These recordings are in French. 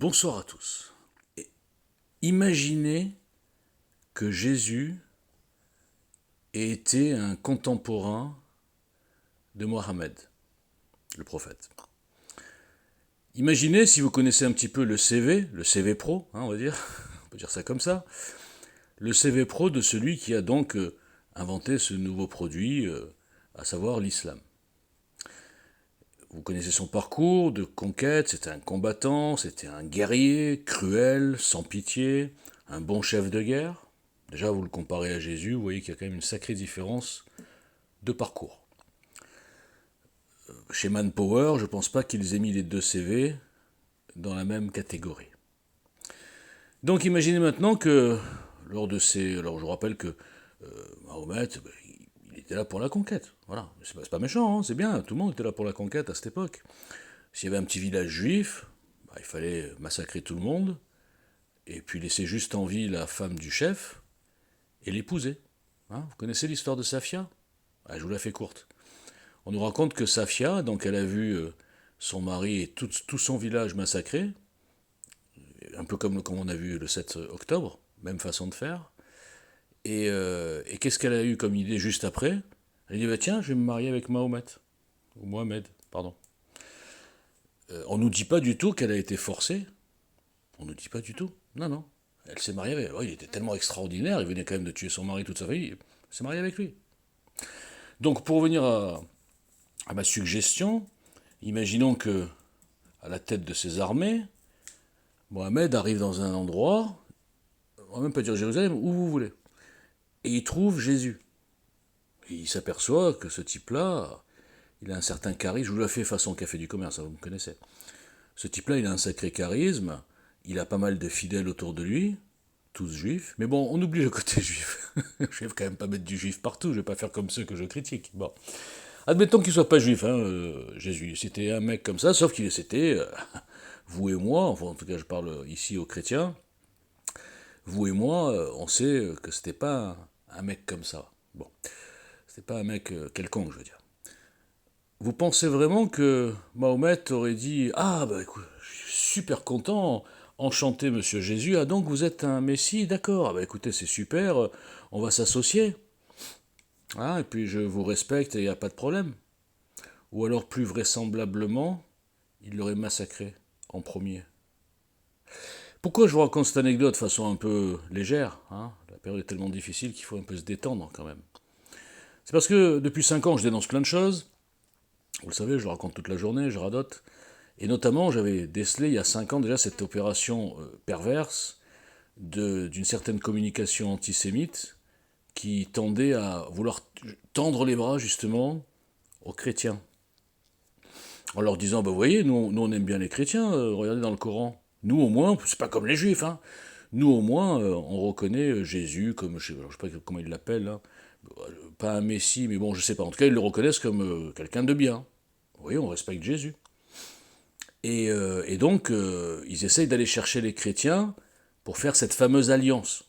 Bonsoir à tous. Imaginez que Jésus ait été un contemporain de Mohammed, le prophète. Imaginez, si vous connaissez un petit peu le CV pro, on va dire, on peut dire ça comme ça, le CV pro de celui qui a donc inventé ce nouveau produit, à savoir l'islam. Vous connaissez son parcours de conquête, c'était un combattant, c'était un guerrier, cruel, sans pitié, un bon chef de guerre. Déjà, vous le comparez à Jésus, vous voyez qu'il y a quand même une sacrée différence de parcours. Chez Manpower, je ne pense pas qu'ils aient mis les deux CV dans la même catégorie. Donc imaginez maintenant que, lors de ces... Alors je vous rappelle que Mahomet, il était là pour la conquête. Voilà, c'est pas méchant, c'est bien, tout le monde était là pour la conquête à cette époque. S'il y avait un petit village juif, il fallait massacrer tout le monde, et puis laisser juste en vie la femme du chef, et l'épouser. Vous connaissez l'histoire de Safia ? Je vous la fais courte. On nous raconte que Safia, donc elle a vu son mari et tout son village massacré, un peu comme on a vu le 7 octobre, même façon de faire. Et qu'est-ce qu'elle a eu comme idée juste après ? Elle dit, tiens, je vais me marier avec Mahomet. Ou Mohamed, pardon. On ne nous dit pas du tout qu'elle a été forcée. On ne nous dit pas du tout. Non. Elle s'est mariée avec... il était tellement extraordinaire, il venait quand même de tuer son mari, toute sa famille. Elle s'est mariée avec lui. Donc pour revenir à ma suggestion, imaginons que, à la tête de ses armées, Mohamed arrive dans un endroit, on va même pas dire Jérusalem, où vous voulez, et il trouve Jésus. Et il s'aperçoit que ce type-là, il a un certain charisme. Je vous l'ai fait façon café du commerce, vous me connaissez. Ce type-là, il a un sacré charisme, il a pas mal de fidèles autour de lui, tous juifs, mais bon, on oublie le côté juif. Je vais quand même pas mettre du juif partout, je vais pas faire comme ceux que je critique. Bon. Admettons qu'il soit pas juif, Jésus. C'était un mec comme ça, sauf qu'il c'était, vous et moi, enfin en tout cas je parle ici aux chrétiens, vous et moi, on sait que c'était pas un mec comme ça. Bon, c'était pas un mec quelconque, je veux dire. Vous pensez vraiment que Mahomet aurait dit « Ah, écoute, je suis super content, enchanté, monsieur Jésus, donc vous êtes un messie, d'accord, écoutez, c'est super, on va s'associer. Et puis je vous respecte et il n'y a pas de problème. » Ou alors, plus vraisemblablement, il l'aurait massacré en premier. Pourquoi je vous raconte cette anecdote de façon un peu légère ? La période est tellement difficile qu'il faut un peu se détendre quand même. C'est parce que depuis 5 ans, je dénonce plein de choses. Vous le savez, je le raconte toute la journée, je radote. Et notamment, j'avais décelé il y a 5 ans déjà cette opération perverse d'une certaine communication antisémite qui tendait à vouloir tendre les bras justement aux chrétiens. En leur disant, vous voyez, nous on aime bien les chrétiens, regardez dans le Coran. Nous au moins, c'est pas comme les juifs, nous au moins, on reconnaît Jésus comme, je sais pas comment ils l'appellent, pas un messie, mais bon, je sais pas, en tout cas, ils le reconnaissent comme quelqu'un de bien. Vous voyez, on respecte Jésus. Et donc, ils essayent d'aller chercher les chrétiens pour faire cette fameuse alliance.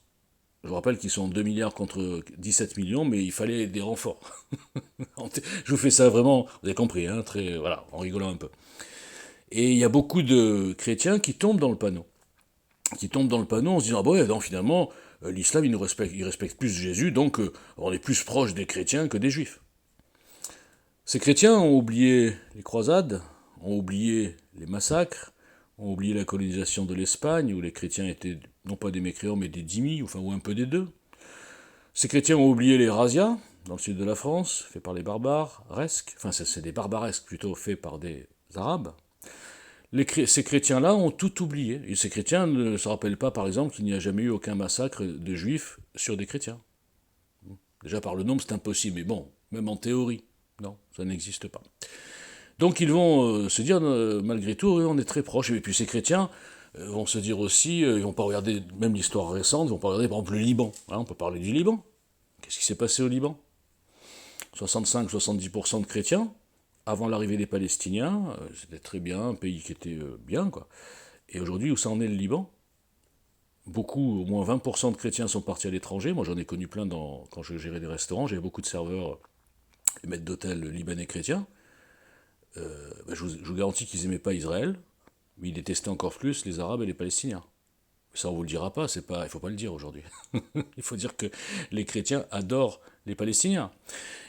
Je vous rappelle qu'ils sont 2 milliards contre 17 millions, mais il fallait des renforts. Je vous fais ça vraiment, vous avez compris, voilà, en rigolant un peu. Et il y a beaucoup de chrétiens qui tombent dans le panneau. Qui tombent dans le panneau en se disant, non, finalement, l'islam, il respecte plus Jésus, donc on est plus proche des chrétiens que des juifs. Ces chrétiens ont oublié les croisades, ont oublié les massacres, ont oublié la colonisation de l'Espagne, où les chrétiens étaient non pas des mécréants, mais des dhimmis, ou un peu des deux. Ces chrétiens ont oublié les razzias, dans le sud de la France, faits par les barbares, c'est des barbaresques plutôt faits par des arabes. Ces chrétiens-là ont tout oublié. Et ces chrétiens ne se rappellent pas, par exemple, qu'il n'y a jamais eu aucun massacre de juifs sur des chrétiens. Déjà par le nombre, c'est impossible, mais bon, même en théorie, non, ça n'existe pas. Donc ils vont se dire, malgré tout, on est très proches. Et puis ces chrétiens vont se dire aussi, ils vont pas regarder même l'histoire récente, ils vont pas regarder par exemple le Liban. On peut parler du Liban. Qu'est-ce qui s'est passé au Liban ? 65-70% de chrétiens. Avant l'arrivée des Palestiniens, c'était très bien, un pays qui était bien, quoi. Et aujourd'hui, où ça en est le Liban ? Beaucoup, au moins 20% de chrétiens sont partis à l'étranger. Moi, j'en ai connu plein quand je gérais des restaurants. J'avais beaucoup de serveurs, des maîtres d'hôtel libanais chrétiens. Je vous garantis qu'ils n'aimaient pas Israël. mais il détestait encore plus les Arabes et les Palestiniens. Ça, on vous le dira pas, il faut pas le dire aujourd'hui. Il faut dire que les chrétiens adorent les Palestiniens.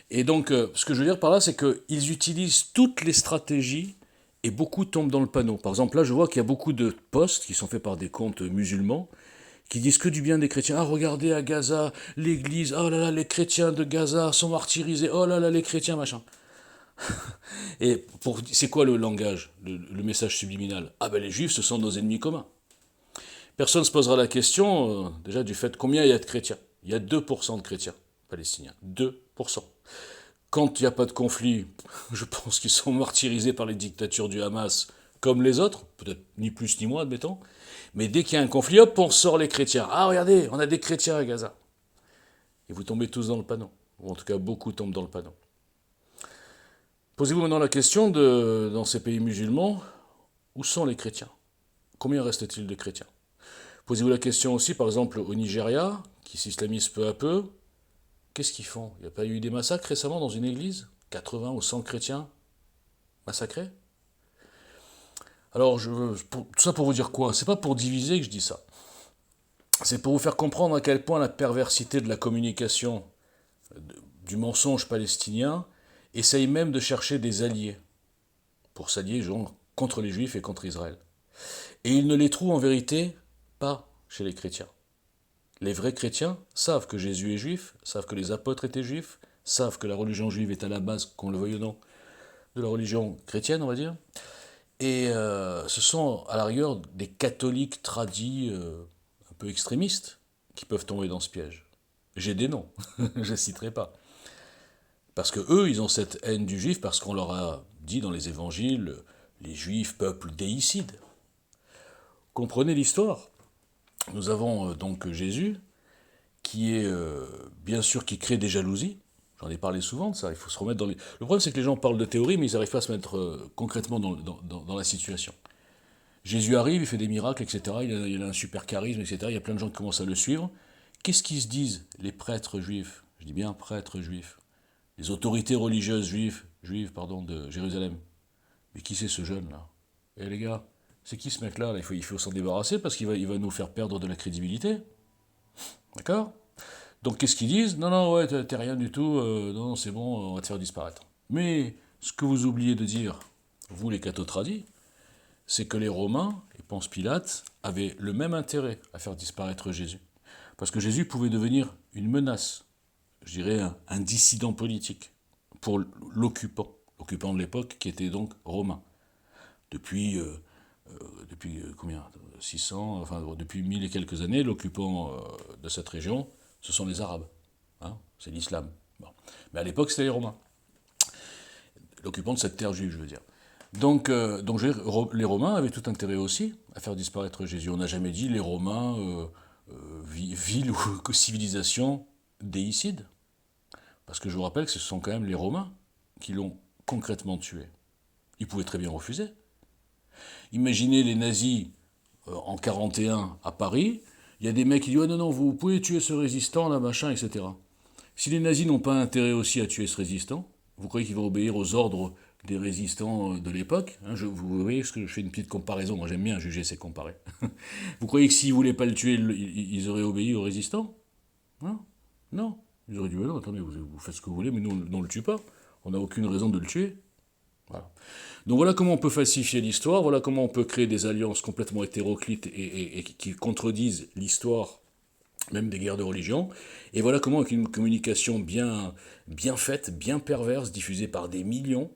Et donc, ce que je veux dire par là, c'est qu'ils utilisent toutes les stratégies et beaucoup tombent dans le panneau. Par exemple, là, je vois qu'il y a beaucoup de posts qui sont faits par des comptes musulmans qui disent que du bien des chrétiens. Ah, regardez à Gaza, l'église, oh là là, les chrétiens de Gaza sont martyrisés, oh là là, les chrétiens, machin. Et c'est quoi le langage, le message subliminal? Ah ben les juifs, ce sont nos ennemis communs. Personne ne se posera la question, déjà, du fait combien il y a de chrétiens. Il y a 2% de chrétiens palestiniens. 2%. Quand il n'y a pas de conflit, je pense qu'ils sont martyrisés par les dictatures du Hamas comme les autres, peut-être ni plus ni moins, admettons. Mais dès qu'il y a un conflit, hop, on sort les chrétiens. Ah, regardez, on a des chrétiens à Gaza. Et vous tombez tous dans le panneau. Ou en tout cas, beaucoup tombent dans le panneau. Posez-vous maintenant la question dans ces pays musulmans, où sont les chrétiens? Combien reste-t-il de chrétiens? Posez-vous la question aussi, par exemple, au Nigeria, qui s'islamisent peu à peu. Qu'est-ce qu'ils font? Il n'y a pas eu des massacres récemment dans une église? 80 ou 100 chrétiens massacrés? Alors, tout ça pour vous dire quoi? C'est pas pour diviser que je dis ça. C'est pour vous faire comprendre à quel point la perversité de la communication du mensonge palestinien essaye même de chercher des alliés pour s'allier contre les juifs et contre Israël. Et il ne les trouve en vérité pas chez les chrétiens. Les vrais chrétiens savent que Jésus est juif, savent que les apôtres étaient juifs, savent que la religion juive est à la base, qu'on le veuille ou non, de la religion chrétienne, on va dire. Et ce sont à la rigueur des catholiques tradis un peu extrémistes qui peuvent tomber dans ce piège. J'ai des noms, je ne citerai pas. Parce que eux, ils ont cette haine du juif parce qu'on leur a dit dans les évangiles, les juifs, peuple déicide. Comprenez l'histoire. Nous avons donc Jésus, qui est bien sûr qui crée des jalousies. J'en ai parlé souvent de ça, il faut se remettre dans les... Le problème c'est que les gens parlent de théorie, mais ils n'arrivent pas à se mettre concrètement dans la situation. Jésus arrive, il fait des miracles, etc. Il a un super charisme, etc. Il y a plein de gens qui commencent à le suivre. Qu'est-ce qu'ils se disent, les prêtres juifs? Je dis bien prêtres juifs. Les autorités religieuses juives de Jérusalem. Mais qui c'est ce jeune-là? Eh les gars, c'est qui ce mec-là là, il faut s'en débarrasser parce qu'il va nous faire perdre de la crédibilité. D'accord? Donc qu'est-ce qu'ils disent? Non, non, ouais, t'es rien du tout, non, c'est bon, on va te faire disparaître. Mais ce que vous oubliez de dire, vous les cathotradis, c'est que les Romains, et Ponce Pilate, avaient le même intérêt à faire disparaître Jésus. Parce que Jésus pouvait devenir une menace, je dirais un dissident politique, pour l'occupant de l'époque qui était donc romain. Depuis combien 600, enfin depuis 1000 et quelques années, l'occupant de cette région, ce sont les Arabes. Hein, c'est l'islam. Bon. Mais à l'époque, c'était les Romains. L'occupant de cette terre juive, je veux dire. Donc les Romains avaient tout intérêt aussi à faire disparaître Jésus. On n'a jamais dit les Romains, ville ou civilisation déicide. Parce que je vous rappelle que ce sont quand même les Romains qui l'ont concrètement tué. Ils pouvaient très bien refuser. Imaginez les nazis en 41 à Paris, il y a des mecs qui disent « non, non, vous pouvez tuer ce résistant, là, machin, etc. » Si les nazis n'ont pas intérêt aussi à tuer ce résistant, vous croyez qu'ils vont obéir aux ordres des résistants de l'époque, hein, vous voyez, parce que je fais une petite comparaison, moi j'aime bien juger ces comparés. Vous croyez que s'ils ne voulaient pas le tuer, ils auraient obéi aux résistants? Non. Non. Ils auraient dit, non, attendez, vous faites ce que vous voulez, mais nous, on ne le tue pas. On n'a aucune raison de le tuer. Voilà. Donc voilà comment on peut falsifier l'histoire, voilà comment on peut créer des alliances complètement hétéroclites et qui contredisent l'histoire même des guerres de religion. Et voilà comment, avec une communication bien faite, bien perverse, diffusée par des millions,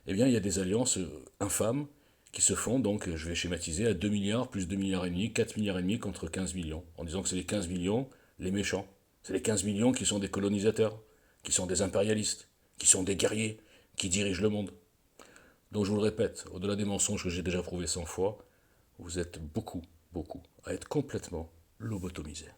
eh bien, il y a des alliances infâmes qui se font, donc, je vais schématiser, à 2 milliards, plus 2 milliards et demi, 4 milliards et demi contre 15 millions, en disant que c'est les 15 millions, les méchants. C'est les 15 millions qui sont des colonisateurs, qui sont des impérialistes, qui sont des guerriers, qui dirigent le monde. Donc je vous le répète, au-delà des mensonges que j'ai déjà prouvés 100 fois, vous êtes beaucoup à être complètement lobotomisés.